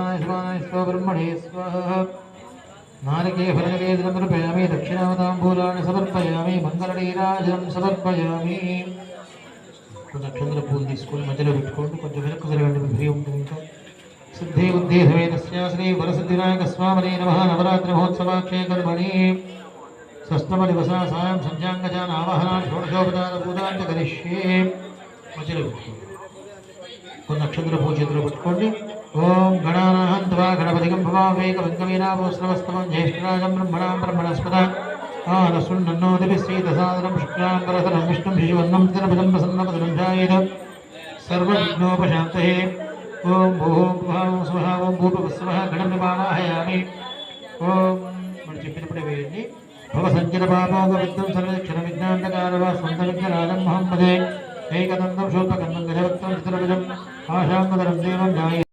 ब्रह्मणे स्वाहा नारिके फलनिवेदनं समर्पयामि दक्षिणावताम्बूलानि समर्पयामि मंगलनीराजनं समर्पयामि नक्षत्र पूल తీసుకొని మధ్యలో పెట్టుకోండి కొంచెం వెనక్కు జరగండి ఫ్రీ ఉంటుంది ఇంకా సిద్ధి బుద్ధి సమేతస్య శ్రీ వరసిద్ధినాయక స్వామినే నమః నవరాత్రి మహోత్సవాక్షే కర్మణి షష్టమ దివస సాయం సంధ్యాంగజాన ఆవాహనాన్ని షోడశోపచార పూజాంత కరిష్యే మధ్యలో పెట్టుకోండి కొన్ని నక్షత్ర పూజలో పెట్టుకోండి ओम गणानाहं त्वा गणपतिगं भवावेकवङ्गवीनाभूस्रवस्तमं ज्येष्ठराजं ब्रह्मणां ब्रह्मणस्पद आनशृण्वन्नोदिभिश्रीदसादनं शुक्लाम्बरधरं विष्णुं शिशुवन्नं चिरभुजं प्रसन्नपदनुजायेत सर्वविघ्नोपशान्तये ओम भूः भुवः स्वः ओम भूर्भुवस्सुवः गणं नमामयामि ओम మనం చెప్పినప్పుడే వేయండి భవసంచరపాపోగవిద్యం సర్వక్షరవిజ్ఞాంతకారవ స్వంతవిజ్ఞరాజం మహమ్మదే ఏకదంతం శూల్పకర్మం గజవత్తం చిత్రభుజం ఆశాంగధరం దేవం జాయే